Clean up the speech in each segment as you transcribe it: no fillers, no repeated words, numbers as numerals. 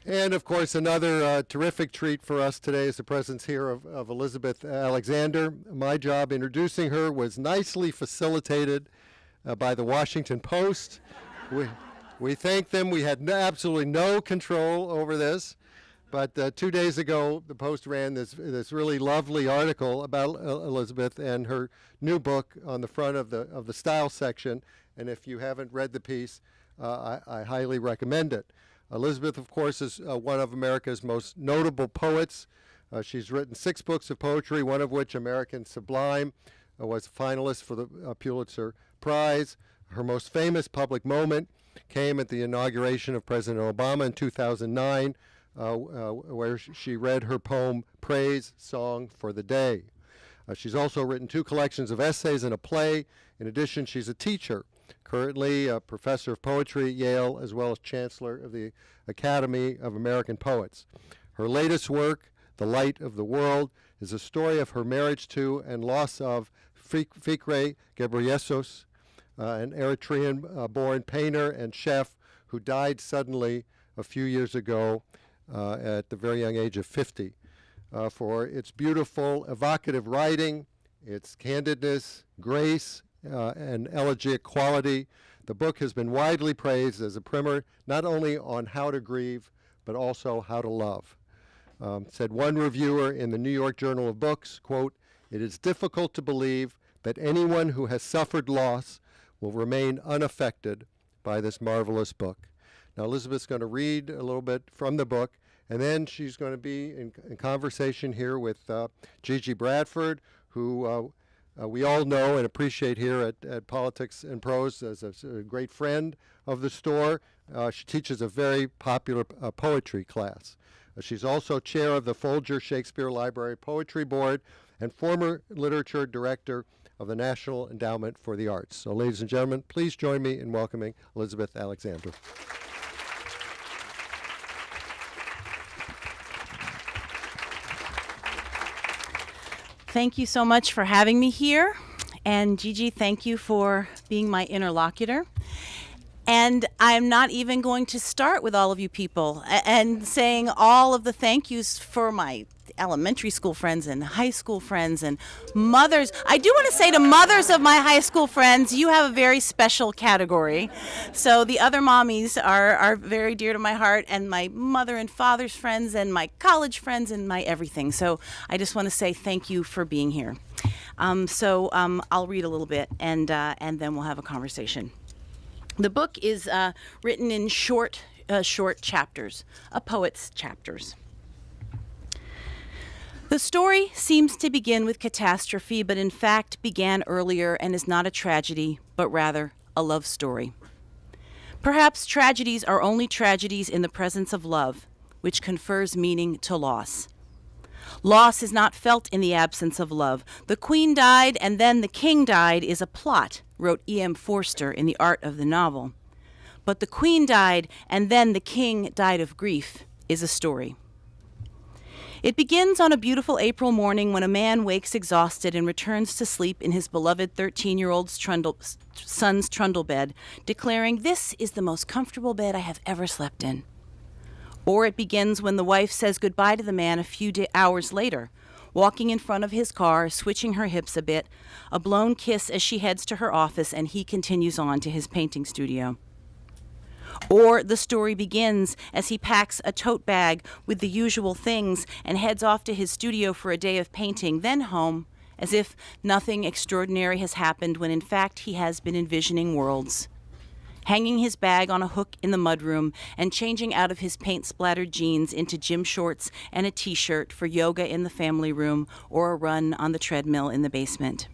And of course, another terrific treat for us today is the presence here of Elizabeth Alexander. My job introducing her was nicely facilitated by the Washington Post. We thank them. We had absolutely no control over this. But 2 days ago, the Post ran this really lovely article about Elizabeth and her new book on the front of the style section. And if you haven't read the piece, I highly recommend it. Elizabeth, of course, is one of America's most notable poets. She's written 6 books of poetry, one of which, American Sublime, was a finalist for the Pulitzer Prize. Her most famous public moment came at the inauguration of President Obama in 2009, where she read her poem, Praise Song for the Day. She's also written 2 collections of essays and a play. In addition, she's a teacher, currently a professor of poetry at Yale, as well as chancellor of the Academy of American Poets. Her latest work, The Light of the World, is a story of her marriage to and loss of Ficre Ghebreyesus, an Eritrean-born painter and chef who died suddenly a few years ago at the very young age of 50. For its beautiful, evocative writing, its candidness, grace, and elegiac quality, the book has been widely praised as a primer not only on how to grieve, but also how to love. Said one reviewer in the New York Journal of Books, quote, "It is difficult to believe that anyone who has suffered loss will remain unaffected by this marvelous book." Now, Elizabeth's going to read a little bit from the book, and then she's going to be in conversation here with Gigi Bradford, who we all know and appreciate here at Politics and Prose as a great friend of the store. She teaches a very popular poetry class. She's also chair of the Folger Shakespeare Library Poetry Board and former literature director of the National Endowment for the Arts. So, ladies and gentlemen, please join me in welcoming Elizabeth Alexander. Thank you so much for having me here. And Gigi, thank you for being my interlocutor. And I'm not even going to start with all of you people and saying all of the thank yous for my elementary school friends and high school friends and mothers. I do want to say to mothers of my high school friends, you have a very special category. So the other mommies are very dear to my heart, and my mother and father's friends and my college friends and my everything. So I just want to say thank you for being here. I'll read a little bit and then we'll have a conversation. The book is written in short chapters, a poet's chapters. The story seems to begin with catastrophe, but in fact began earlier and is not a tragedy, but rather a love story. Perhaps tragedies are only tragedies in the presence of love, which confers meaning to loss. Loss is not felt in the absence of love. The queen died and then the king died is a plot, wrote E.M. Forster in The Art of the Novel. But the queen died and then the king died of grief is a story. It begins on a beautiful April morning when a man wakes exhausted and returns to sleep in his beloved 13-year-old son's trundle bed, declaring, "This is the most comfortable bed I have ever slept in." Or it begins when the wife says goodbye to the man a few hours later, walking in front of his car, switching her hips a bit, a blown kiss as she heads to her office and he continues on to his painting studio. Or the story begins as he packs a tote bag with the usual things and heads off to his studio for a day of painting, then home, as if nothing extraordinary has happened when in fact he has been envisioning worlds. Hanging his bag on a hook in the mudroom and changing out of his paint-splattered jeans into gym shorts and a t-shirt for yoga in the family room or a run on the treadmill in the basement.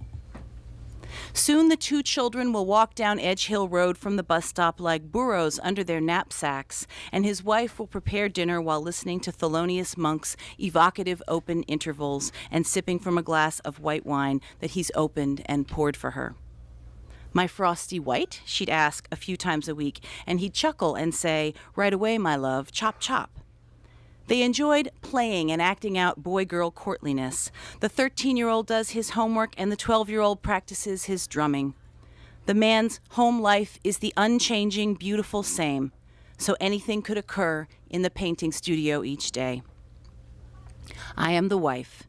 Soon the 2 children will walk down Edge Hill Road from the bus stop like burros under their knapsacks, and his wife will prepare dinner while listening to Thelonious Monk's evocative open intervals and sipping from a glass of white wine that he's opened and poured for her. "My frosty white?" she'd ask a few times a week, and he'd chuckle and say, "Right away, my love, chop, chop." They enjoyed playing and acting out boy-girl courtliness. The 13-year-old does his homework and the 12-year-old practices his drumming. The man's home life is the unchanging, beautiful same, so anything could occur in the painting studio each day. I am the wife.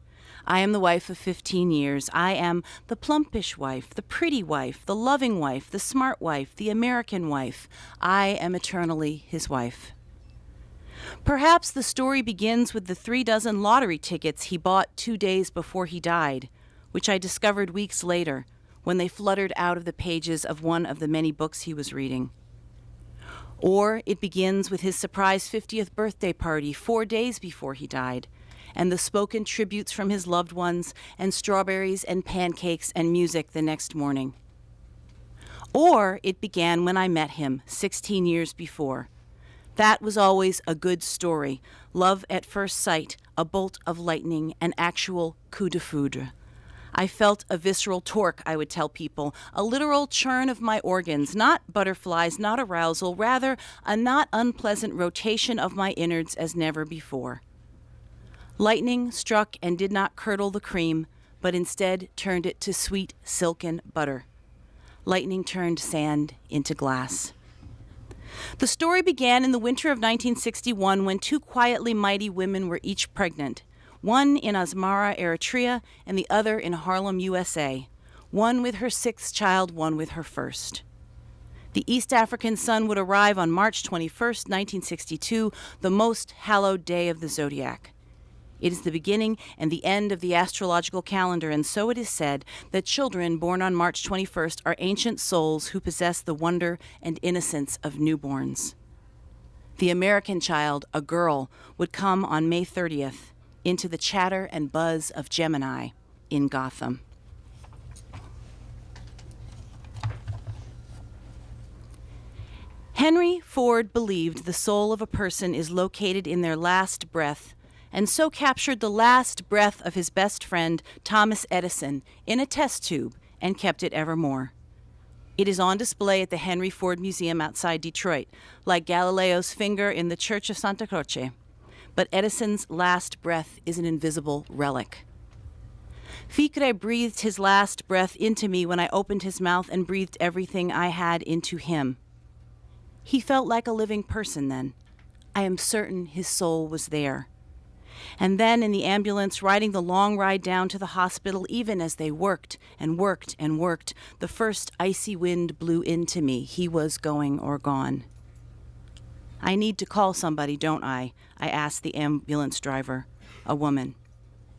I am the wife of 15 years. I am the plumpish wife, the pretty wife, the loving wife, the smart wife, the American wife. I am eternally his wife. Perhaps the story begins with the 36 lottery tickets he bought 2 days before he died, which I discovered weeks later when they fluttered out of the pages of one of the many books he was reading. Or it begins with his surprise 50th birthday party 4 days before he died, and the spoken tributes from his loved ones, and strawberries and pancakes and music the next morning. Or it began when I met him 16 years before. That was always a good story, love at first sight, a bolt of lightning, an actual coup de foudre. I felt a visceral torque, I would tell people, a literal churn of my organs, not butterflies, not arousal, rather a not unpleasant rotation of my innards as never before. Lightning struck and did not curdle the cream, but instead turned it to sweet, silken butter. Lightning turned sand into glass. The story began in the winter of 1961 when 2 quietly mighty women were each pregnant, one in Asmara, Eritrea, and the other in Harlem, USA, one with her 6th child, one with her 1st. The East African sun would arrive on March 21st, 1962, the most hallowed day of the zodiac. It is the beginning and the end of the astrological calendar, and so it is said that children born on March 21st are ancient souls who possess the wonder and innocence of newborns. The American child, a girl, would come on May 30th into the chatter and buzz of Gemini in Gotham. Henry Ford believed the soul of a person is located in their last breath, and so captured the last breath of his best friend, Thomas Edison, in a test tube and kept it evermore. It is on display at the Henry Ford Museum outside Detroit, like Galileo's finger in the Church of Santa Croce. But Edison's last breath is an invisible relic. Ficre breathed his last breath into me when I opened his mouth and breathed everything I had into him. He felt like a living person then. I am certain his soul was there. And then in the ambulance, riding the long ride down to the hospital, even as they worked and worked and worked, the first icy wind blew into me. He was going or gone. I need to call somebody, don't I? I asked the ambulance driver, a woman.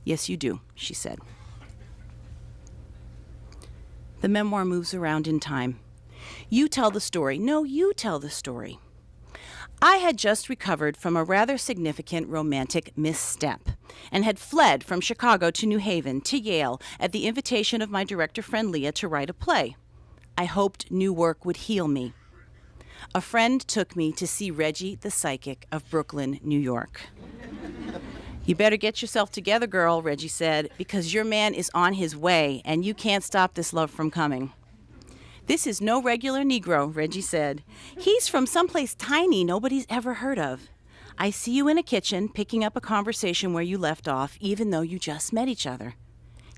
Yes, you do, she said. The memoir moves around in time. You tell the story. No, you tell the story. I had just recovered from a rather significant romantic misstep and had fled from Chicago to New Haven to Yale at the invitation of my director friend Leah to write a play. I hoped new work would heal me. A friend took me to see Reggie the Psychic of Brooklyn, New York. You better get yourself together, girl, Reggie said, because your man is on his way and you can't stop this love from coming. This is no regular Negro, Reggie said. He's from someplace tiny nobody's ever heard of. I see you in a kitchen picking up a conversation where you left off, even though you just met each other.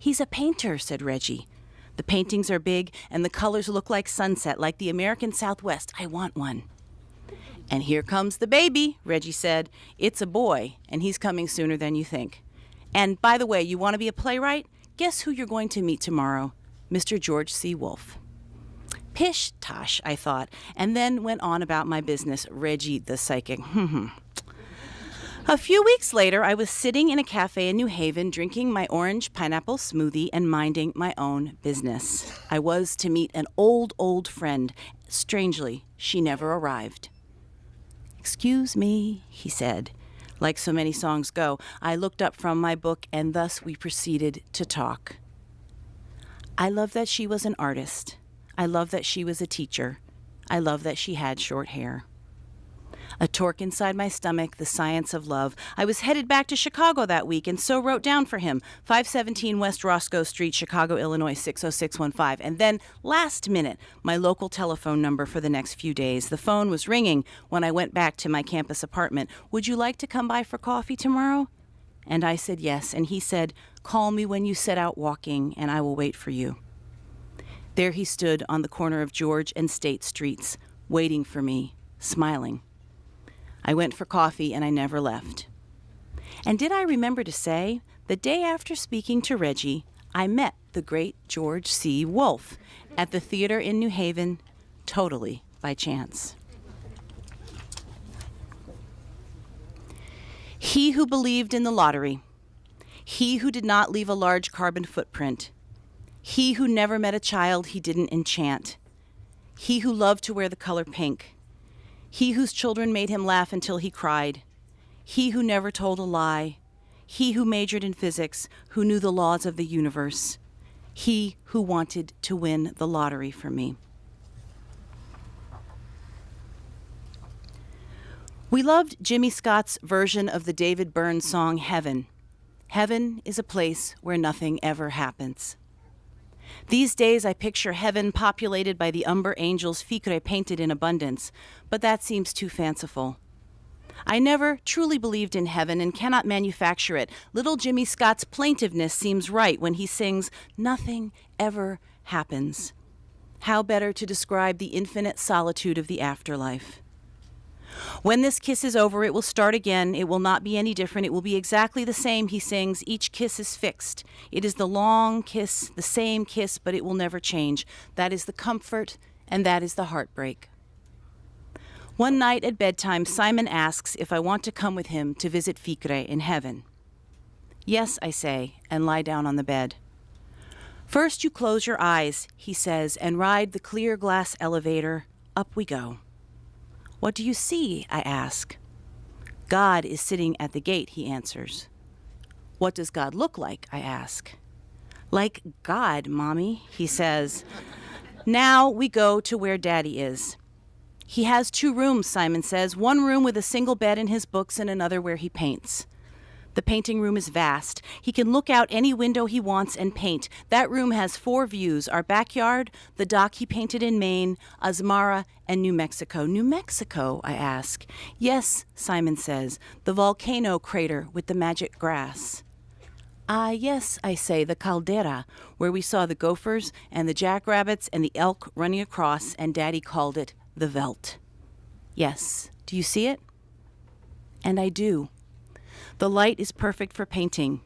He's a painter, said Reggie. The paintings are big and the colors look like sunset, like the American Southwest. I want one. And here comes the baby, Reggie said. It's a boy, and he's coming sooner than you think. And by the way, you want to be a playwright? Guess who you're going to meet tomorrow? Mr. George C. Wolfe. Pish tosh, I thought, and then went on about my business, Reggie the Psychic. A few weeks later, I was sitting in a cafe in New Haven, drinking my orange pineapple smoothie and minding my own business. I was to meet an old friend. Strangely, she never arrived. Excuse me, he said. Like so many songs go, I looked up from my book, and thus we proceeded to talk. I love that she was an artist. I love that she was a teacher. I love that she had short hair. A torque inside my stomach, the science of love. I was headed back to Chicago that week and so wrote down for him, 517 West Roscoe Street, Chicago, Illinois, 60615. And then, last minute, my local telephone number for the next few days. The phone was ringing when I went back to my campus apartment. Would you like to come by for coffee tomorrow? And I said yes, and he said, call me when you set out walking and I will wait for you. There he stood on the corner of George and State Streets, waiting for me, smiling. I went for coffee and I never left. And did I remember to say, the day after speaking to Reggie, I met the great George C. Wolfe at the theater in New Haven, totally by chance. He who believed in the lottery, he who did not leave a large carbon footprint, he who never met a child he didn't enchant, he who loved to wear the color pink, he whose children made him laugh until he cried, he who never told a lie, he who majored in physics, who knew the laws of the universe, he who wanted to win the lottery for me. We loved Jimmy Scott's version of the David Byrne song, Heaven. Heaven is a place where nothing ever happens. These days I picture heaven populated by the umber angels Ficre painted in abundance, but that seems too fanciful. I never truly believed in heaven and cannot manufacture it. Little Jimmy Scott's plaintiveness seems right when he sings, "Nothing ever happens." How better to describe the infinite solitude of the afterlife? When this kiss is over, it will start again. It will not be any different. It will be exactly the same, he sings. Each kiss is fixed. It is the long kiss, the same kiss, but it will never change. That is the comfort, and that is the heartbreak. One night at bedtime, Simon asks if I want to come with him to visit Ficre in heaven. Yes, I say, and lie down on the bed. First you close your eyes, he says, and ride the clear glass elevator. Up we go. What do you see? I ask. God is sitting at the gate, he answers. What does God look like? I ask. Like God, Mommy, he says. Now we go to where Daddy is. He has 2 rooms, Simon says. One room with a single bed and his books and another where he paints. The painting room is vast. He can look out any window he wants and paint. That room has 4 views: our backyard, the dock he painted in Maine, Asmara, and New Mexico. New Mexico, I ask. Yes, Simon says, the volcano crater with the magic grass. Ah, yes, I say, the caldera, where we saw the gophers and the jackrabbits and the elk running across, and Daddy called it the veldt. Yes, do you see it? And I do. The light is perfect for painting.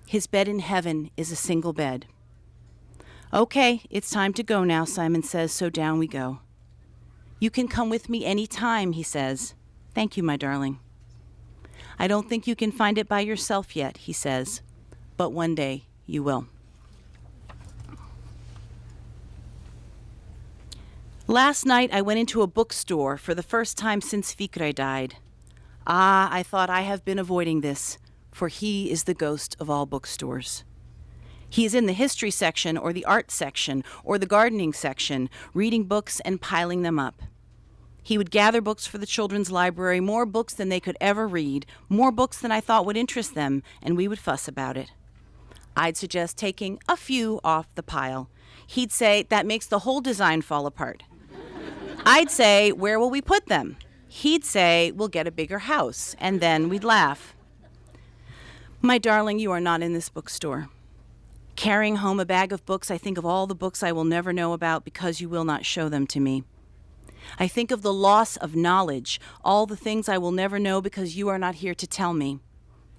His bed in heaven is a single bed. Okay, it's time to go now, Simon says, so down we go. You can come with me any time, he says. Thank you, my darling. I don't think you can find it by yourself yet, he says, but one day you will. Last night I went into a bookstore for the first time since Ficre died. Ah, I thought I have been avoiding this, for he is the ghost of all bookstores. He is in the history section or the art section or the gardening section, reading books and piling them up. He would gather books for the children's library, more books than they could ever read, more books than I thought would interest them, and we would fuss about it. I'd suggest taking a few off the pile. He'd say, that makes the whole design fall apart. I'd say, where will we put them? He'd say, we'll get a bigger house, and then we'd laugh. My darling, you are not in this bookstore. Carrying home a bag of books, I think of all the books I will never know about because you will not show them to me. I think of the loss of knowledge, all the things I will never know because you are not here to tell me.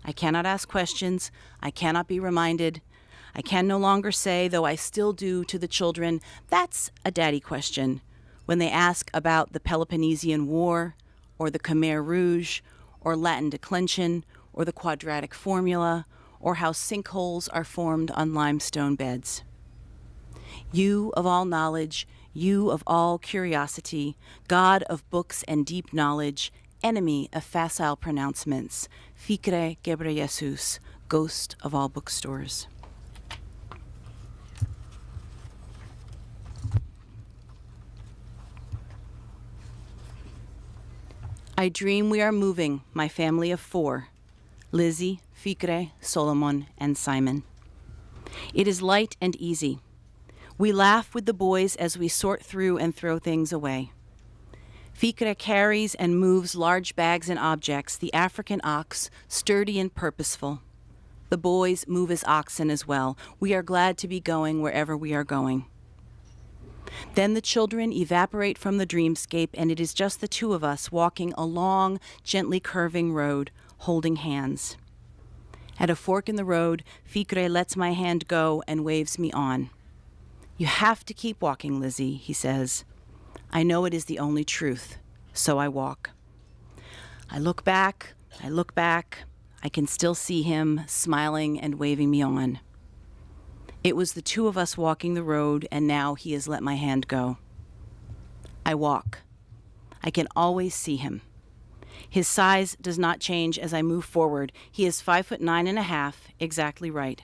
I cannot ask questions. I cannot be reminded. I can no longer say, though I still do to the children, that's a daddy question, when they ask about the Peloponnesian War, or the Khmer Rouge, or Latin declension, or the quadratic formula, or how sinkholes are formed on limestone beds. You of all knowledge, you of all curiosity, God of books and deep knowledge, enemy of facile pronouncements, Ficre Ghebreyesus, ghost of all bookstores. I dream we are moving, my family of 4, Lizzie, Ficre, Solomon, and Simon. It is light and easy. We laugh with the boys as we sort through and throw things away. Ficre carries and moves large bags and objects, the African ox, sturdy and purposeful. The boys move as oxen as well. We are glad to be going wherever we are going. Then the children evaporate from the dreamscape, and it is just the two of us walking a long, gently curving road, holding hands. At a fork in the road, Ficre lets my hand go and waves me on. "You have to keep walking, Lizzie," he says. I know it is the only truth, so I walk. I look back. I can still see him smiling and waving me on. It was the two of us walking the road, and now he has let my hand go. I walk. I can always see him. His size does not change as I move forward. He is 5'9.5", exactly right.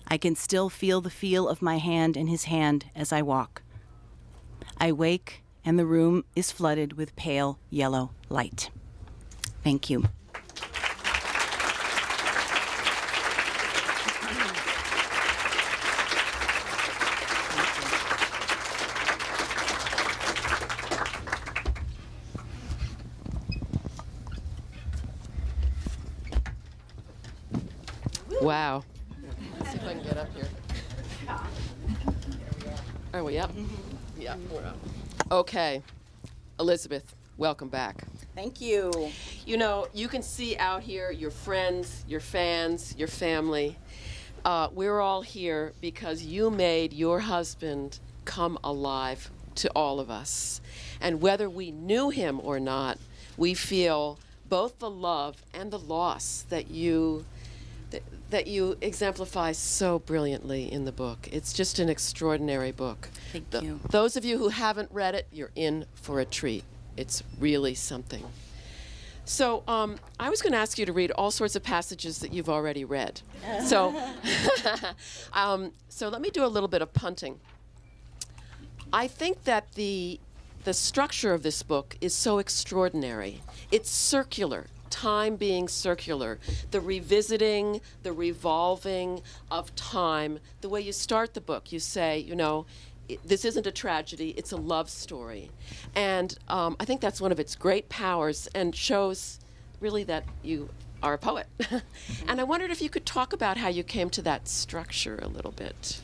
I can still feel the feel of my hand in his hand as I walk. I wake, and the room is flooded with pale yellow light. Thank you. Wow. Let's see if I can get up here. Are we up? Yeah, we're up. Okay. Elizabeth, welcome back. Thank you. You know, you can see out here your friends, your fans, your family. We're all here because you made your husband come alive to all of us. And whether we knew him or not, we feel both the love and the loss that you exemplify so brilliantly in the book. It's just an extraordinary book. Thank you. Those of you who haven't read it, you're in for a treat. It's really something. So I was going to ask you to read all sorts of passages that you've already read. So, so let me do a little bit of punting. I think that the structure of this book is so extraordinary. It's circular. Time being circular, the revisiting, the revolving of time. The way you start the book, you say, you know, this isn't a tragedy, it's a love story. And I think that's one of its great powers and shows really that you are a poet. And I wondered if you could talk about how you came to that structure a little bit.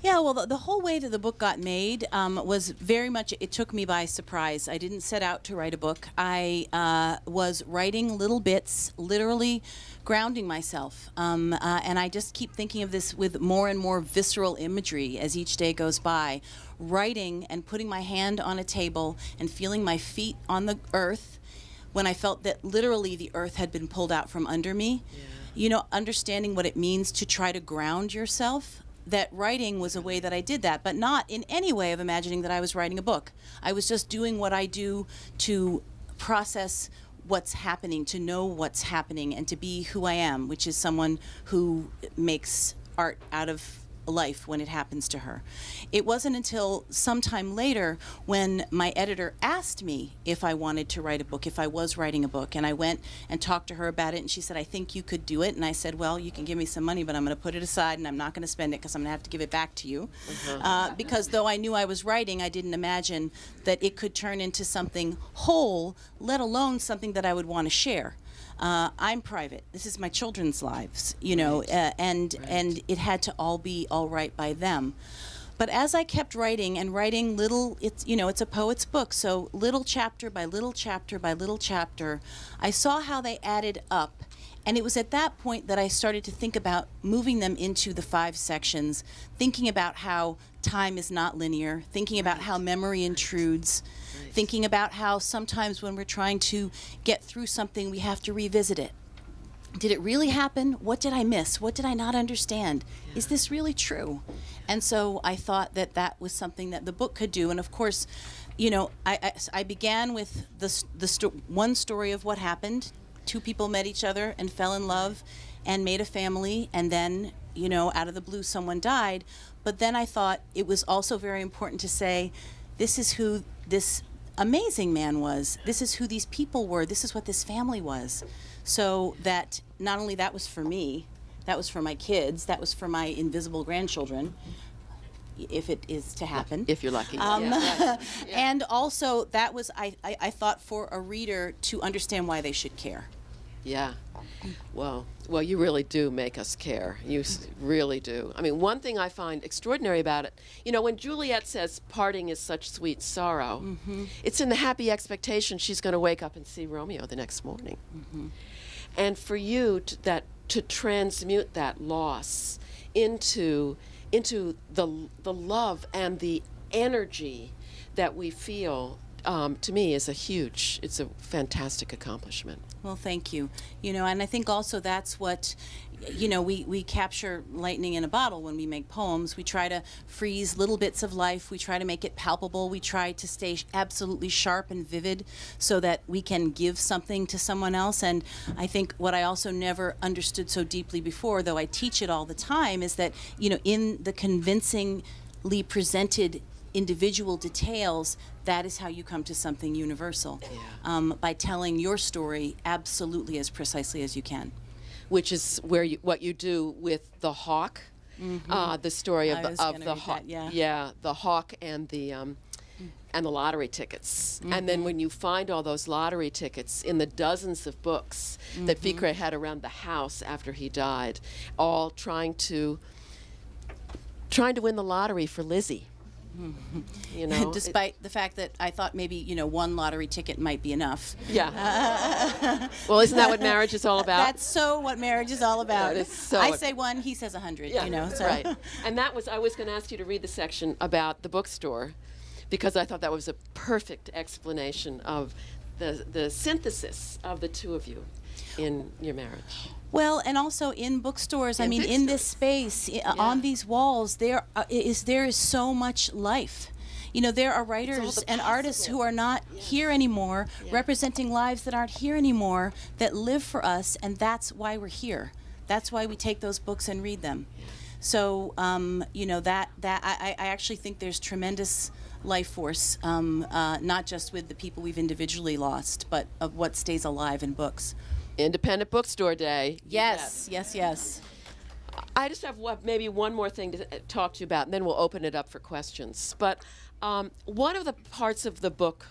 Yeah, well, the whole way that the book got made was very much, it took me by surprise. I didn't set out to write a book. I was writing little bits, literally grounding myself. And I just keep thinking of this with more and more visceral imagery as each day goes by. Writing and putting my hand on a table and feeling my feet on the earth when I felt that literally the earth had been pulled out from under me. Yeah. You know, understanding what it means to try to ground yourself. That writing was a way that I did that, but not in any way of imagining that I was writing a book. I was just doing what I do to process what's happening, to know what's happening, and to be who I am, which is someone who makes art out of life when it happens to her. It wasn't until sometime later when my editor asked me if I wanted to write a book, if I was writing a book, and I went and talked to her about it, and she said, I think you could do it. And I said, well, you can give me some money, but I'm going to put it aside, and I'm not going to spend it because I'm going to have to give it back to you. Because though I knew I was writing, I didn't imagine that it could turn into something whole, let alone something that I would want to share. I'm private. This is my children's lives, you know, and it had to all be all right by them. But as I kept writing and writing little, it's, you know, it's a poet's book, so little chapter by little chapter by little chapter, I saw how they added up. And it was at that point that I started to think about moving them into the 5 sections, thinking about how time is not linear, thinking about how memory intrudes, thinking about how sometimes when we're trying to get through something, we have to revisit it. Did it really happen? What did I miss? What did I not understand? Yeah. Is this really true? And so I thought that that was something that the book could do. And of course, you know, I began with one story of what happened. 2 people met each other and fell in love and made a family, and then, you know, out of the blue someone died. But then I thought it was also very important to say, this is who this amazing man was. This is who these people were. This is what this family was. So that not only that was for me, that was for my kids, that was for my invisible grandchildren, if it is to happen. If you're lucky. Yeah. And also that was, I thought, for a reader to understand why they should care. Yeah. Well, you really do make us care. You really do. I mean, one thing I find extraordinary about it, when Juliet says parting is such sweet sorrow, it's in the happy expectation she's going to wake up and see Romeo the next morning. And for you to transmute that loss into the love and the energy that we feel, to me, it's a fantastic accomplishment. Well, thank you. And I think also that's what, we capture lightning in a bottle when we make poems. We try to freeze little bits of life. We try to make it palpable. We try to stay absolutely sharp and vivid so that we can give something to someone else. And I think what I also never understood so deeply before, though I teach it all the time, is that, in the convincingly presented individual details, that is how you come to something universal. By telling your story absolutely as precisely as you can. Which is what you do with the hawk, the story of the hawk. The hawk and the lottery tickets. And then when you find all those lottery tickets in the dozens of books that Ficre had around the house after he died, all trying to win the lottery for Lizzie. Despite the fact that I thought maybe, one lottery ticket might be enough. Yeah. Well, isn't that what marriage is all about? That's so what marriage is all about. I say 1, he says 100, So. Right. And I was going to ask you to read the section about the bookstore, because I thought that was a perfect explanation of the synthesis of the two of you in your marriage. Well, and also in bookstores, in this space, on these walls, there is so much life. There are writers and artists who are not here anymore, representing lives that aren't here anymore, that live for us, and that's why we're here. That's why we take those books and read them. So, I actually think there's tremendous life force, not just with the people we've individually lost, but of what stays alive in books. Independent Bookstore Day. Yes. I just have maybe one more thing to talk to you about, and then we'll open it up for questions. But one of the parts of the book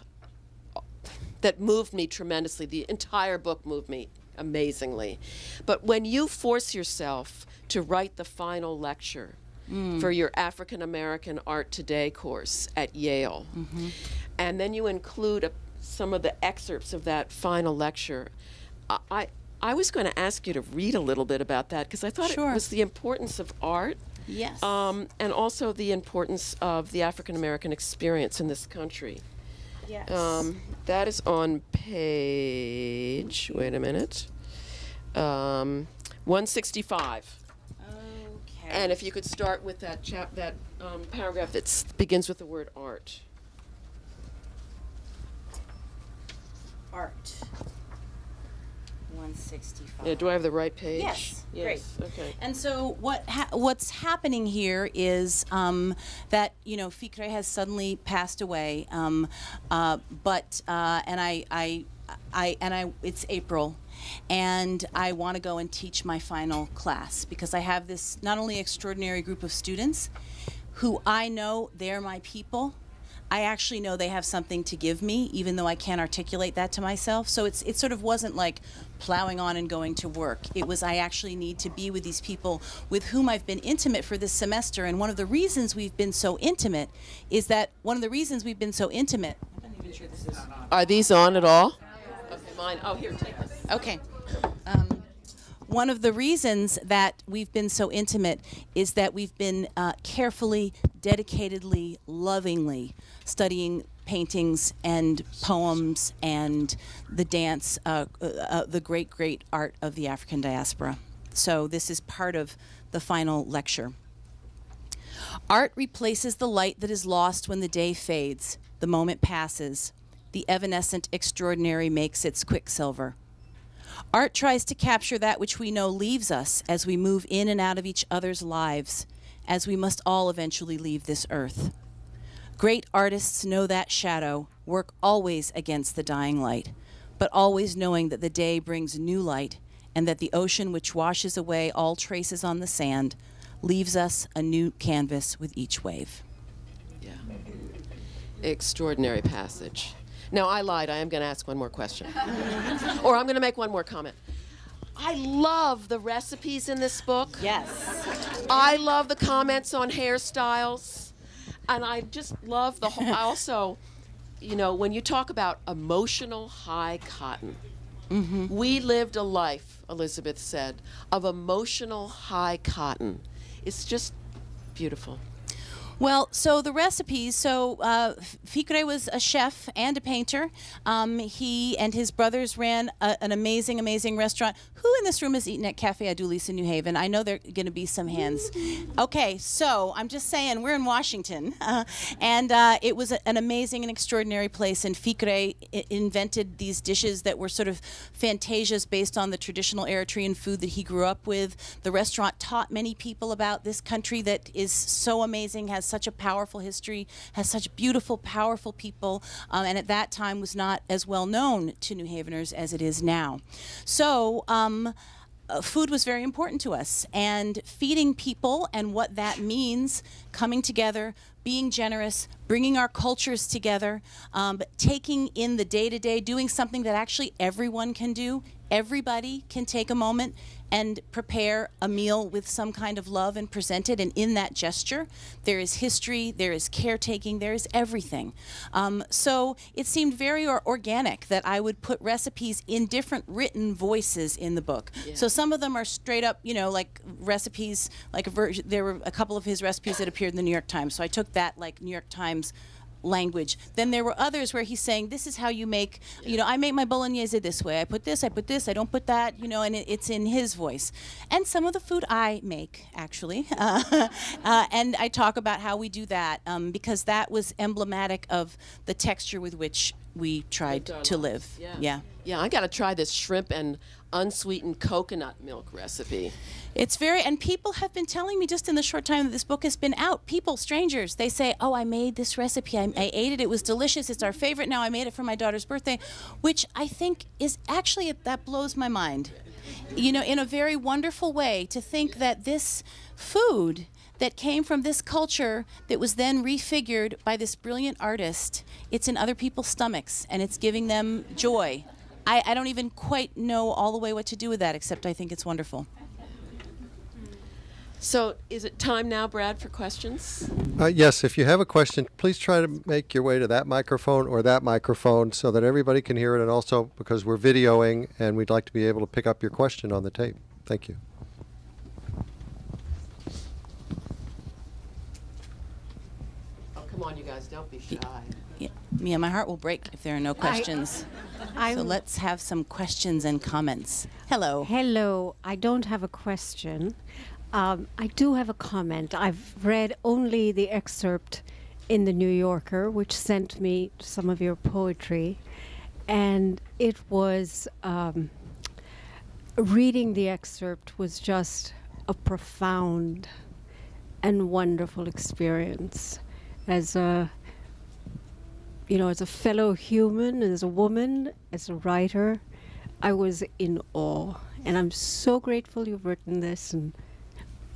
that moved me tremendously, the entire book moved me amazingly, but when you force yourself to write the final lecture for your African American Art Today course at Yale, and then you include some of the excerpts of that final lecture, I was going to ask you to read a little bit about that, because I thought it was the importance of art. Yes. And also the importance of the African American experience in this country. Yes. That is on page, wait a minute, 165. Okay. And if you could start with that paragraph that begins with the word art. Art. 165. Yeah, do I have the right page? Yes. Yes. Great. Okay. And so what's happening here is that Ficre has suddenly passed away, it's April, and I want to go and teach my final class, because I have this not only extraordinary group of students who I know they're my people. I actually know they have something to give me, even though I can't articulate that to myself. So it sort of wasn't like plowing on and going to work. It was, I actually need to be with these people with whom I've been intimate for this semester. And one of the reasons we've been so intimate is that I'm not even sure this is. Are these on at all? Okay, mine. Oh, here, take this. Okay. One of the reasons that we've been so intimate is that we've been carefully, dedicatedly, lovingly studying paintings and poems and the dance, the great, great art of the African diaspora. So this is part of the final lecture. Art replaces the light that is lost when the day fades, the moment passes. The evanescent extraordinary makes its quicksilver. Art tries to capture that which we know leaves us as we move in and out of each other's lives, as we must all eventually leave this earth. Great artists know that shadow, work always against the dying light, but always knowing that the day brings new light, and that the ocean which washes away all traces on the sand leaves us a new canvas with each wave. Yeah. Extraordinary passage. Now, I lied. I am going to ask one more question. Or I'm going to make one more comment. I love the recipes in this book. Yes. I love the comments on hairstyles. And I just love the whole, I also, you know, when you talk about emotional high cotton, we lived a life, Elizabeth said, of emotional high cotton. It's just beautiful. Well, so the recipes, Ficre was a chef and a painter. He and his brothers ran an amazing, amazing restaurant. Who in this room has eaten at Cafe Adulis in New Haven? I know there are going to be some hands. Okay, so I'm just saying, we're in Washington. And it was an amazing and extraordinary place. And Ficre invented these dishes that were sort of fantasias based on the traditional Eritrean food that he grew up with. The restaurant taught many people about this country that is so amazing, has such a powerful history, has such beautiful, powerful people, and at that time was not as well known to New Haveners as it is now. So food was very important to us, and feeding people and what that means, coming together, being generous, bringing our cultures together, but taking in the day-to-day, doing something that actually everyone can do. Everybody can take a moment and prepare a meal with some kind of love and present it. And in that gesture, there is history, there is caretaking, there is everything. So it seemed very organic that I would put recipes in different written voices in the book. Yeah. So some of them are straight up, you know, like recipes, like there were a couple of his recipes that appeared in the New York Times. So I took that like New York Times language. Then there were others where he's saying, this is how you make, you know, I make my bolognese this way. I put this, I don't put that, you know, and it's in his voice. And some of the food I make, actually. And I talk about how we do that because that was emblematic of the texture with which we tried to live. Yeah. Yeah, I got to try this shrimp and unsweetened coconut milk recipe. It's and people have been telling me just in the short time that this book has been out, people, strangers, they say, oh, I made this recipe, I ate it, it was delicious, it's our favorite now, I made it for my daughter's birthday, which I think is actually, that blows my mind. You know, in a very wonderful way, to think that this food that came from this culture that was then refigured by this brilliant artist, it's in other people's stomachs and it's giving them joy. I don't even quite know all the way what to do with that, except I think it's wonderful. So is it time now, Brad, for questions? Yes, if you have a question, please try to make your way to that microphone or that microphone so that everybody can hear it, and also because we're videoing and we'd like to be able to pick up your question on the tape. Thank you. Oh, come on, you guys, don't be shy. Yeah, Mia, my heart will break if there are no questions. So let's have some questions and comments. Hello. Hello. I don't have a question. I do have a comment. I've read only the excerpt in the New Yorker, which sent me some of your poetry. And it was, reading the excerpt was just a profound and wonderful experience. As a fellow human, as a woman, as a writer, I was in awe. And I'm so grateful you've written this, and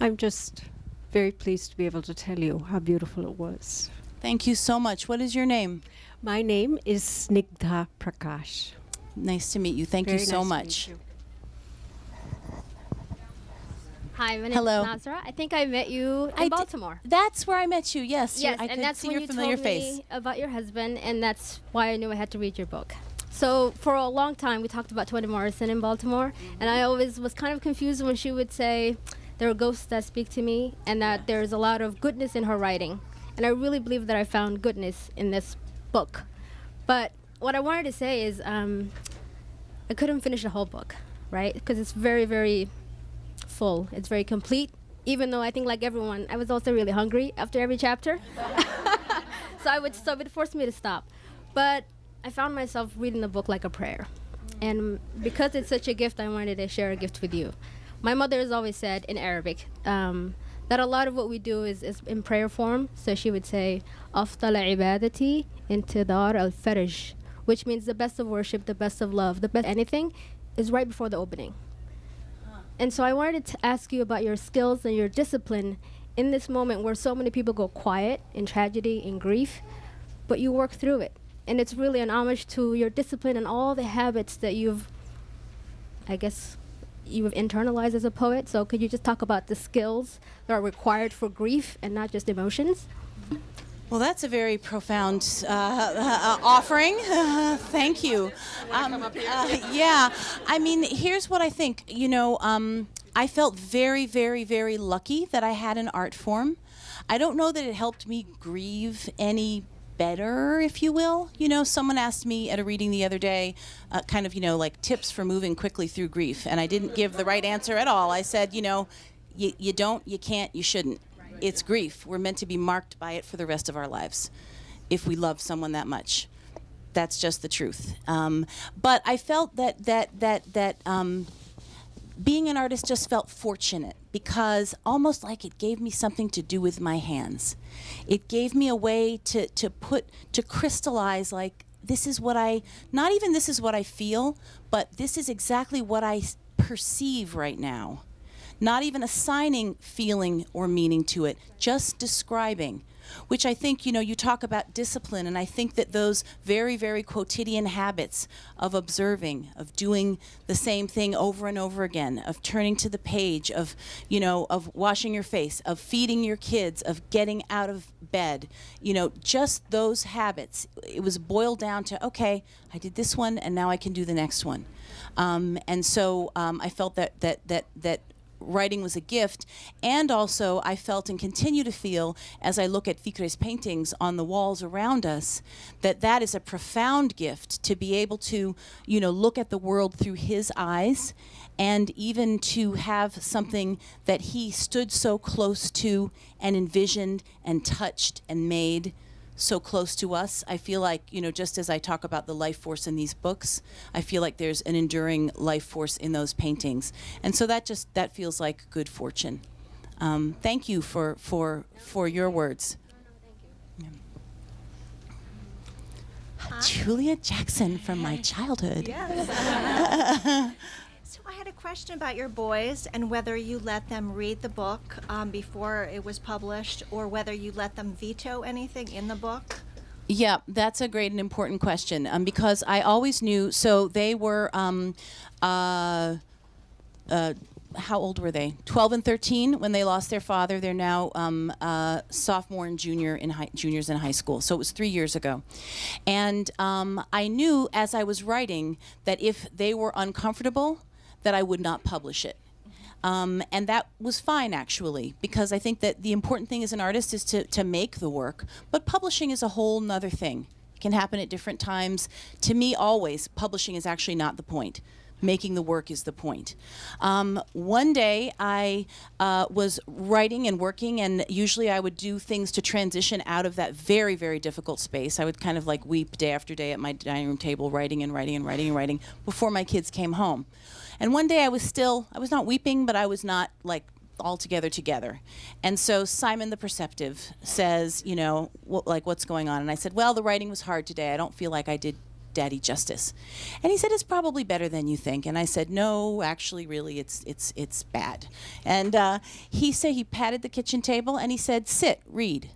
I'm just very pleased to be able to tell you how beautiful it was. Thank you so much. What is your name? My name is Snigdha Prakash. Nice to meet you. Thank you so much. Hi, my name Hello. is Nazra. I think I met you in Baltimore. That's where I met you, yes. Yes, I and could that's see when your you familiar told face. me about your husband, and that's why I knew I had to read your book. So for a long time, we talked about Toni Morrison in Baltimore, and I always was kind of confused when she would say, there are ghosts that speak to me, and that there's a lot of goodness in her writing. And I really believe that I found goodness in this book. But what I wanted to say is I couldn't finish the whole book, right? Because it's very, very full. It's very complete. Even though I think, like everyone, I was also really hungry after every chapter. so it would force me to stop. But I found myself reading the book like a prayer. And because it's such a gift, I wanted to share a gift with you. My mother has always said in Arabic that a lot of what we do is in prayer form. So she would say, أفضل عبادتي انتظار الفرج, which means the best of worship, the best of love, the best anything is right before the opening. And so I wanted to ask you about your skills and your discipline in this moment where so many people go quiet in tragedy, in grief, but you work through it. And it's really an homage to your discipline and all the habits that you've, I guess, you have internalized as a poet. So could you just talk about the skills that are required for grief and not just emotions? Well, that's a very profound offering. Thank you. Yeah, I mean, here's what I think. I felt very, very, very lucky that I had an art form. I don't know that it helped me grieve any better, if you will. Someone asked me at a reading the other day, like tips for moving quickly through grief, and I didn't give the right answer at all. I said, you don't, you can't, you shouldn't. It's grief. We're meant to be marked by it for the rest of our lives if we love someone that much. That's just the truth. But I felt that being an artist just felt fortunate, because almost like it gave me something to do with my hands. It gave me a way to crystallize, like, this is what not even this is what I feel, but this is exactly what I perceive right now. Not even assigning feeling or meaning to it, just describing, which I think, you talk about discipline, and I think that those very, very quotidian habits of observing, of doing the same thing over and over again, of turning to the page, of washing your face, of feeding your kids, of getting out of bed, just those habits. It was boiled down to, okay, I did this one, and now I can do the next one. And so I felt that writing was a gift, and also I felt and continue to feel, as I look at Ficre's paintings on the walls around us, that is a profound gift, to be able to, look at the world through his eyes, and even to have something that he stood so close to and envisioned and touched and made so close to us. I feel like, just as I talk about the life force in these books, I feel like there's an enduring life force in those paintings. And so that feels like good fortune. Thank you for your words. Julia Jackson from my childhood. Yes. So I had a question about your boys and whether you let them read the book before it was published, or whether you let them veto anything in the book. Yeah, that's a great and important question, because I always knew. So they were, how old were they? 12 and 13 when they lost their father. They're now sophomore and juniors in high school. So it was 3 years ago. And I knew as I was writing that if they were uncomfortable, that I would not publish it. And that was fine, actually, because I think that the important thing as an artist is to make the work, but publishing is a whole nother thing. It can happen at different times. To me, always, publishing is actually not the point. Making the work is the point. One day I was writing and working, and usually I would do things to transition out of that very, very difficult space. I would kind of like weep day after day at my dining room table, writing and writing and writing and writing before my kids came home. And one day I was not weeping, but I was not like altogether together. And so Simon the Perceptive says, what's going on? And I said, well, the writing was hard today. I don't feel like I did Daddy justice. And he said, it's probably better than you think. And I said, no, actually, really, it's bad. And he patted the kitchen table and he said, sit, read.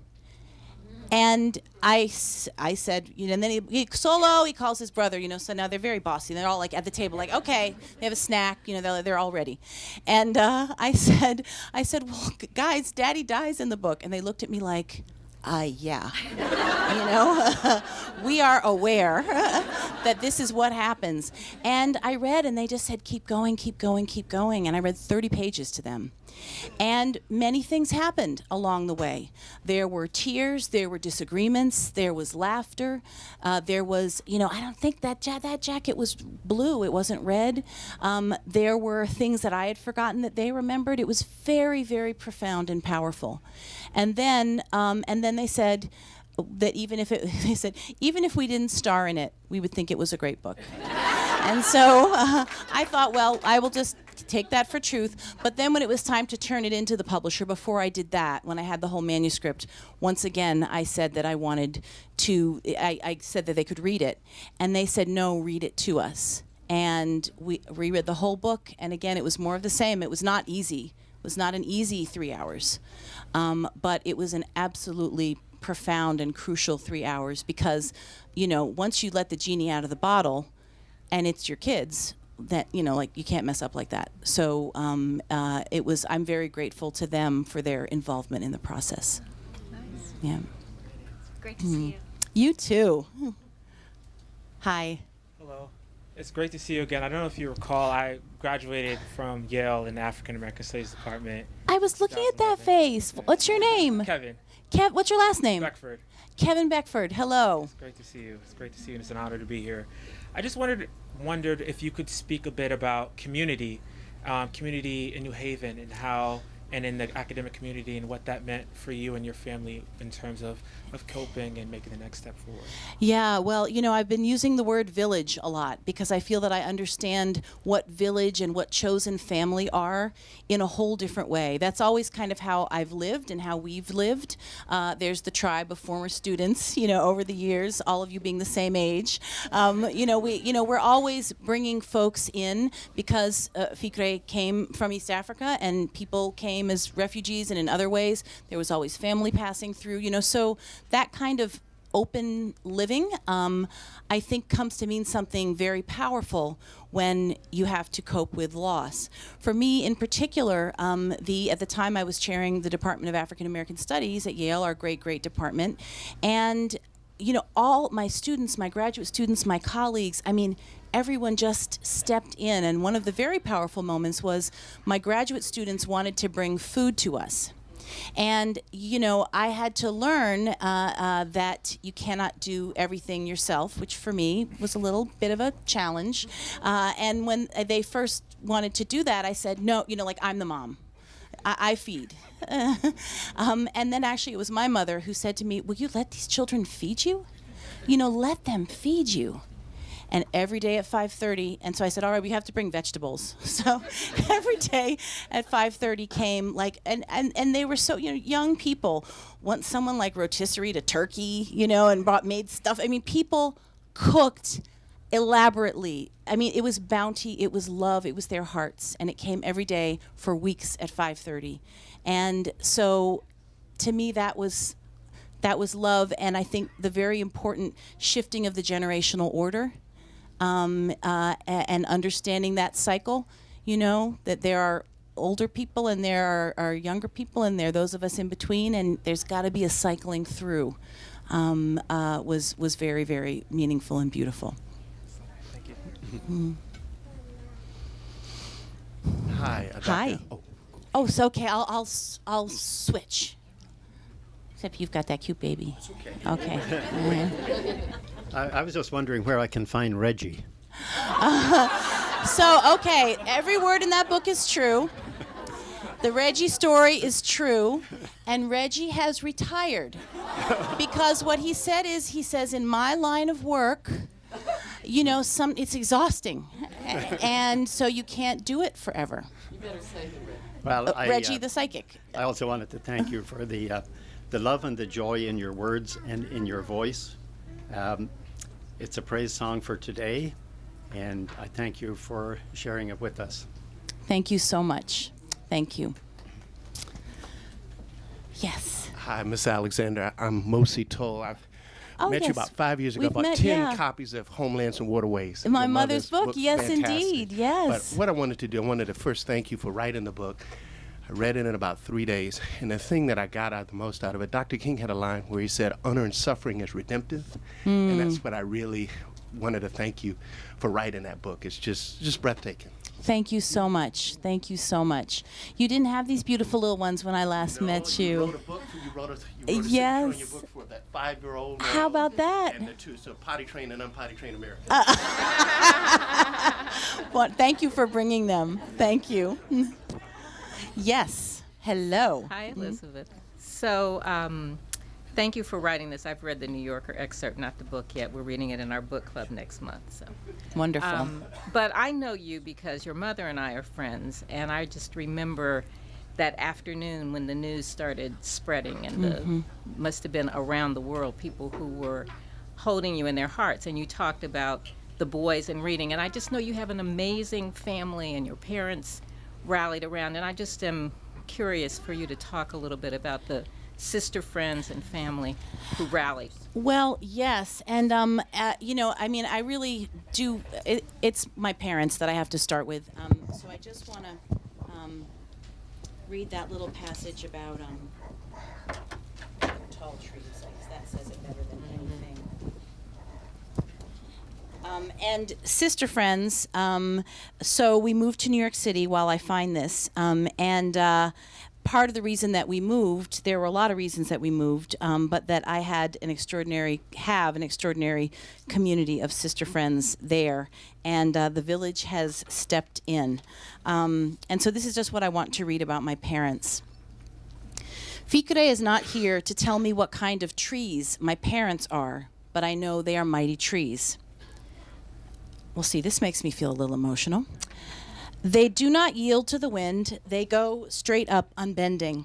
And I said, and then he calls his brother, so now they're very bossy. They're all like at the table, like, okay, they have a snack, they're all ready. And I said, well, guys, Daddy dies in the book. And they looked at me like, yeah, we are aware that this is what happens. And I read, and they just said, keep going, keep going, keep going. And I read 30 pages to them. And many things happened along the way. There were tears, there were disagreements, there was laughter, there was, I don't think that jacket was blue, it wasn't red. There were things that I had forgotten that they remembered. It was very, very profound and powerful. And then they said that even if we didn't star in it, we would think it was a great book. And so I thought, well, I will just take that for truth. But then when it was time to turn it into the publisher, before I did that, when I had the whole manuscript, once again, I said that I wanted to, I said that they could read it. And they said, no, read it to us. And we reread the whole book. And again, it was more of the same. It was not easy. It was not an easy 3 hours. But it was an absolutely profound and crucial 3 hours because, once you let the genie out of the bottle and it's your kids, that, like you can't mess up like that. So I'm very grateful to them for their involvement in the process. Nice. Yeah. Great to see you. You too. Hi. Hello. It's great to see you again. I don't know if you recall, I graduated from Yale in the African American Studies Department. I was looking at that face. What's your name? Kevin What's your last name? Beckford. Kevin Beckford. Hello. It's great to see you. It's great to see you, and it's an honor to be here. I just wondered if you could speak a bit about community in New Haven, and how, and in the academic community, and what that meant for you and your family in terms of coping and making the next step forward. Yeah, well, I've been using the word village a lot because I feel that I understand what village and what chosen family are in a whole different way. That's always kind of how I've lived and how we've lived. There's the tribe of former students, over the years, all of you being the same age. We're always bringing folks in because Ficre came from East Africa and people came as refugees, and in other ways there was always family passing through, so that kind of open living, I think, comes to mean something very powerful when you have to cope with loss. For me in particular, at the time I was chairing the Department of African American Studies at Yale, our great department, and all my students, my graduate students, my colleagues, everyone just stepped in. And one of the very powerful moments was my graduate students wanted to bring food to us. And, I had to learn that you cannot do everything yourself, which for me was a little bit of a challenge. And when they first wanted to do that, I said, no, I'm the mom. I feed. And then actually it was my mother who said to me, will you let these children feed you? Let them feed you. And every day at 5:30, and so I said, all right, we have to bring vegetables. So every day at 5:30 came and they were so, young people. Once someone rotisserie to turkey, and made stuff. People cooked elaborately. It was bounty, it was love, it was their hearts, and it came every day for weeks at 5:30. And so to me that was love, and I think the very important shifting of the generational order. And understanding that cycle, that there are older people and there are younger people and there are those of us in between, and there's got to be a cycling through, was very, very meaningful and beautiful. Thank you. Hi. Hi. So okay, I'll switch. Except you've got that cute baby. It's okay. Okay. I was just wondering where I can find Reggie. Okay, every word in that book is true. The Reggie story is true, and Reggie has retired. Because what he says, in my line of work, it's exhausting. And so you can't do it forever. You better say it, Rick. Well, Reggie the psychic. I also wanted to thank you for the love and the joy in your words and in your voice. It's a praise song for today, and I thank you for sharing it with us. Thank you so much. Thank you. Yes. Hi, Miss Alexander. I'm Mosi Toll. I've met you yes. about 5 years ago. We've About met, 10 yeah. copies of Homelands and Waterways. In my Your mother's book, yes, fantastic. indeed, yes. But what I wanted to do, I wanted to first thank you for writing the book. I read it in about 3 days, and the thing that I got the most out of it, Dr. King had a line where he said, unearned suffering is redemptive, and that's what I really wanted to thank you for writing that book. It's just breathtaking. Thank you so much. Thank you so much. You didn't have these beautiful little ones when I last met You wrote you. a book. You wrote a signature on Yes. your book for that 5-year-old. How about that? And the two, so potty trained and unpotty trained Americans. Well, thank you for bringing them. Thank you. Yes. Hello. Hi, Elizabeth. So, thank you for writing this. I've read the New Yorker excerpt, not the book yet. We're reading it in our book club next month. So, Wonderful. but I know you because your mother and I are friends, and I just remember that afternoon when the news started spreading, and the must have been around the world people who were holding you in their hearts, and you talked about the boys and reading, and I just know you have an amazing family, and your parents rallied around, and I just am curious for you to talk a little bit about the sister friends and family who rallied. Well, yes, and you know, I mean, I really do. It's my parents that I have to start with. So I just want to read that little passage about tall trees, because that says it better than anything. And sister friends, so we moved to New York City while I find this, and part of the reason that we moved, there were a lot of reasons that we moved, but that I have an extraordinary community of sister friends there, and the village has stepped in. And so this is just what I want to read about my parents. Ficre is not here to tell me what kind of trees my parents are, but I know they are mighty trees. Well, see, this makes me feel a little emotional. They do not yield to the wind. They go straight up unbending.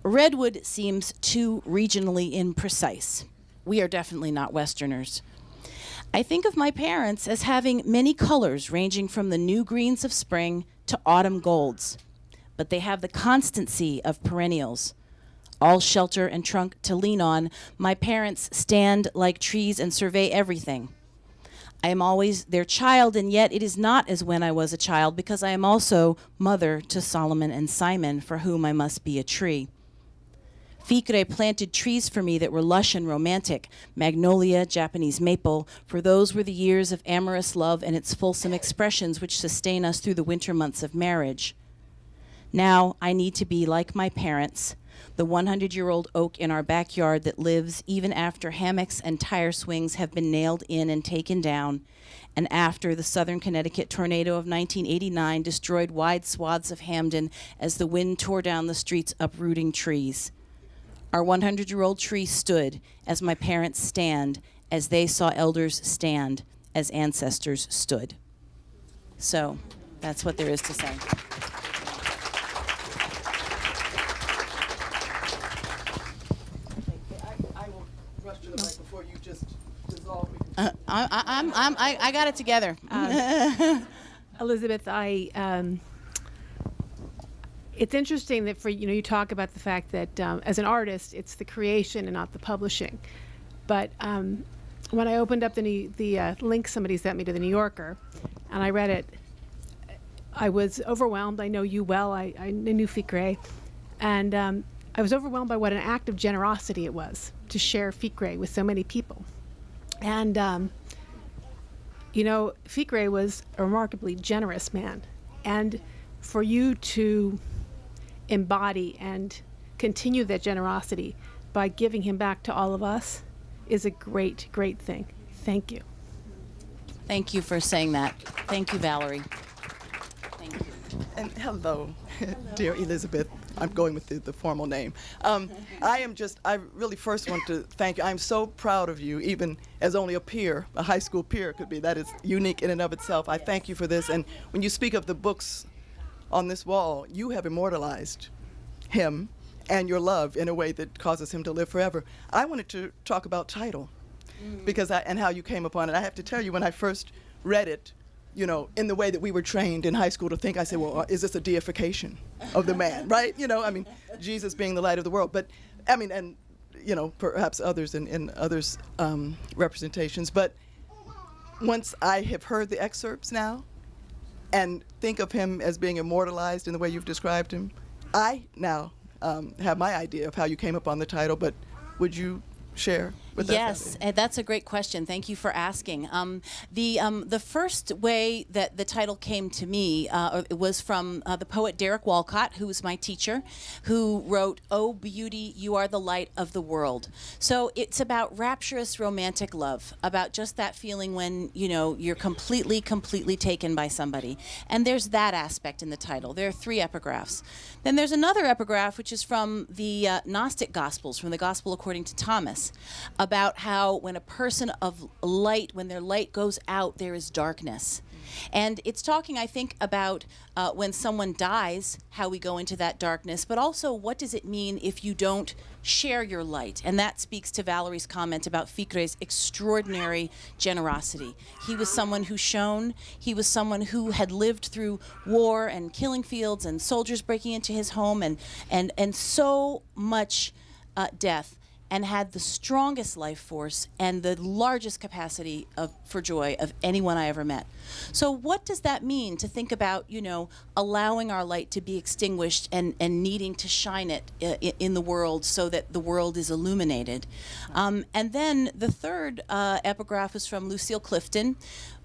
Redwood seems too regionally imprecise. We are definitely not Westerners. I think of my parents as having many colors ranging from the new greens of spring to autumn golds, but they have the constancy of perennials. All shelter and trunk to lean on, my parents stand like trees and survey everything. I am always their child, and yet it is not as when I was a child, because I am also mother to Solomon and Simon, for whom I must be a tree. Ficre planted trees for me that were lush and romantic, magnolia, Japanese maple, for those were the years of amorous love and its fulsome expressions which sustain us through the winter months of marriage. Now I need to be like my parents, the 100-year-old oak in our backyard that lives even after hammocks and tire swings have been nailed in and taken down, and after the southern Connecticut tornado of 1989 destroyed wide swaths of Hamden as the wind tore down the streets uprooting trees. Our 100-year-old tree stood as my parents stand, as they saw elders stand, as ancestors stood. So that's what there is to say. I got it together. Elizabeth, it's interesting that you talk about the fact that as an artist, it's the creation and not the publishing. But when I opened up the link somebody sent me to the New Yorker, and I read it, I was overwhelmed. I know you well. I knew Ficre, and I was overwhelmed by what an act of generosity it was to share Ficre with so many people. And, Ficre was a remarkably generous man. And for you to embody and continue that generosity by giving him back to all of us is a great, great thing. Thank you. Thank you for saying that. Thank you, Valerie. Thank you. And hello, dear Elizabeth. I'm going with the formal name. I really first want to thank you. I'm so proud of you, even as only a peer, a high school peer could be. That is unique in and of itself. I thank you for this. And when you speak of the books on this wall, you have immortalized him and your love in a way that causes him to live forever. I wanted to talk about title, because and how you came upon it. I have to tell you, when I first read it, in the way that we were trained in high school to think, I said, well, is this a deification of the man, right? Jesus being the light of the world. But, and, perhaps others in others' representations. But once I have heard the excerpts now and think of him as being immortalized in the way you've described him, I now have my idea of how you came upon the title. But would you share with us? Yes, that's a great question. Thank you for asking. The first way that the title came to me it was from the poet Derek Walcott, who was my teacher, who wrote, "Oh, beauty, you are the light of the world." So it's about rapturous romantic love, about just that feeling when, you're completely taken by somebody. And there's that aspect in the title. There are 3 epigraphs. Then there's another epigraph, which is from the Gnostic Gospels, from the Gospel according to Thomas, about how when a person of light, when their light goes out, there is darkness. And it's talking, I think, about when someone dies, how we go into that darkness, but also what does it mean if you don't share your light? And that speaks to Valerie's comment about Ficre's extraordinary generosity. He was someone who shone. He was someone who had lived through war and killing fields and soldiers breaking into his home and so much death. and had the strongest life force and the largest capacity for joy of anyone I ever met. So what does that mean to think about, allowing our light to be extinguished and needing to shine it in the world so that the world is illuminated? And then the third epigraph is from Lucille Clifton,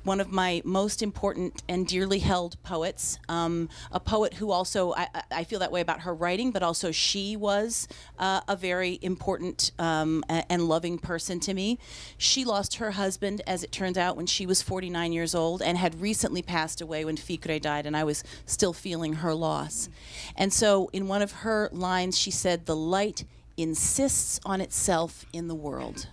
one of my most important and dearly held poets, a poet who also, I feel that way about her writing, but also she was a very important and loving person to me. She lost her husband, as it turns out, when she was 49 years old and had recently passed away when Ficre died, and I was still feeling her loss. And so in one of her lines, she said, "The light insists on itself in the world."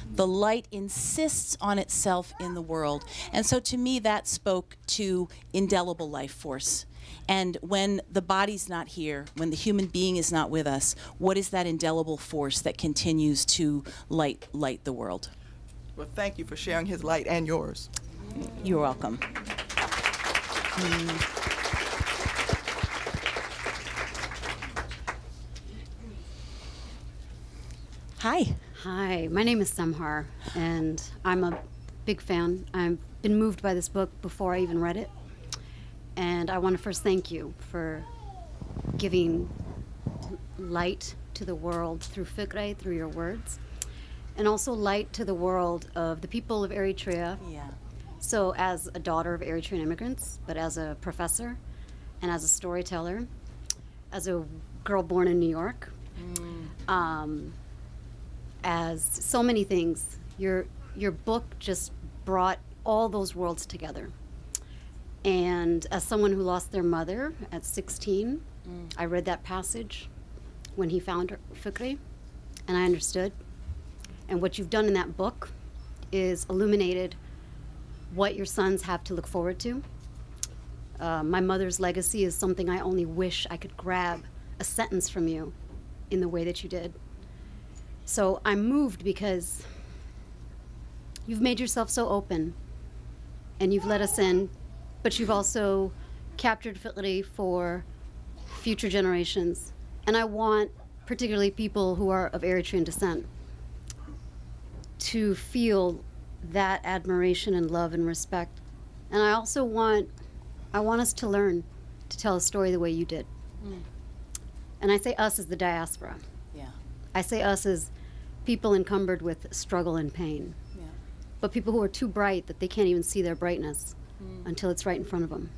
The light insists on itself in the world. And so to me, that spoke to indelible life force. And when the body's not here, when the human being is not with us, what is that indelible force that continues to light the world? Well, thank you for sharing his light and yours. You're welcome. Hi. Hi, my name is Samhar, and I'm a big fan. I've been moved by this book before I even read it. And I want to first thank you for giving light to the world through Ficre, through your words, and also light to the world of the people of Eritrea. Yeah. So as a daughter of Eritrean immigrants, but as a professor and as a storyteller, as a girl born in New York, as so many things, your book just brought all those worlds together. And as someone who lost their mother at 16, I read that passage when he found her, Ficre, and I understood. And what you've done in that book is illuminated what your sons have to look forward to. My mother's legacy is something I only wish I could grab a sentence from you in the way that you did. So I'm moved because you've made yourself so open and you've let us in, but you've also captured Ficre for future generations. And I want particularly people who are of Eritrean descent to feel that admiration and love and respect. And I also want us to learn to tell a story the way you did. And I say us as the diaspora. Yeah. I say us as people encumbered with struggle and pain. Yeah. But people who are too bright that they can't even see their brightness until it's right in front of them.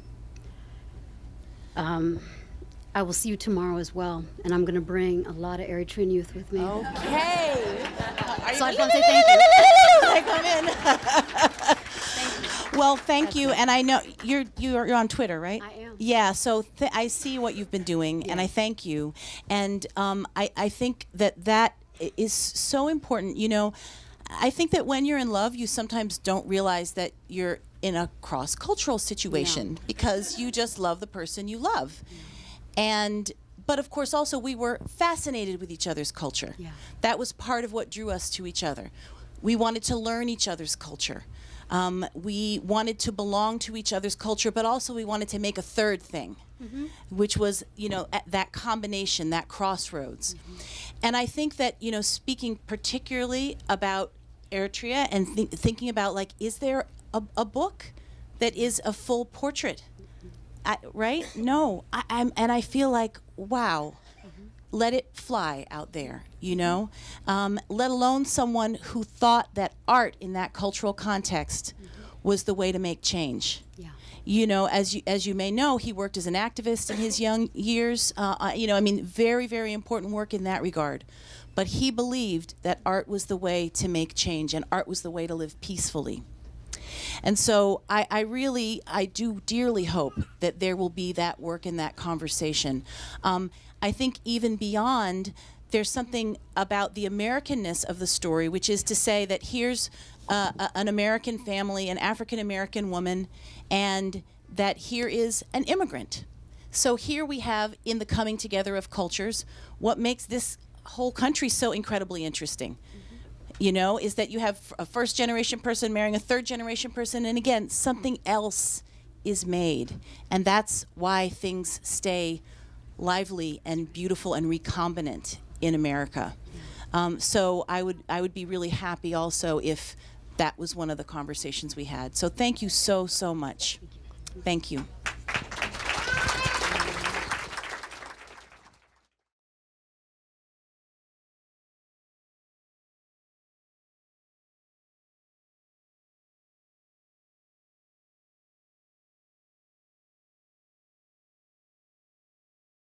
I will see you tomorrow as well, and I'm going to bring a lot of Eritrean youth with me. Okay. So I just want to say thank you. I come in. Well, thank you, and I know you're on Twitter, right? I am. Yeah, so I see what you've been doing, and I thank you. And I think that is so important. I think that when you're in love, you sometimes don't realize that you're in a cross-cultural situation because you just love the person you love. But of course, also we were fascinated with each other's culture. Yeah. That was part of what drew us to each other. We wanted to learn each other's culture. We wanted to belong to each other's culture, but also we wanted to make a third thing, which was, that combination, that crossroads. And I think that, speaking particularly about Eritrea and thinking about, is there a book that is a full portrait? Right? No. I feel like, wow, let it fly out there, let alone someone who thought that art in that cultural context was the way to make change. Yeah. As you may know, he worked as an activist in his young years. Very, very important work in that regard. But he believed that art was the way to make change and art was the way to live peacefully. And so I do dearly hope that there will be that work and that conversation. I think even beyond, there's something about the Americanness of the story, which is to say that here's an American family, an African-American woman, and that here is an immigrant. So here we have, in the coming together of cultures, what makes this whole country so incredibly interesting. Is that you have a first-generation person marrying a third-generation person, and again, something else is made. And that's why things stay lively and beautiful and recombinant in America. So I would be really happy also if that was one of the conversations we had. So thank you so much. Thank you.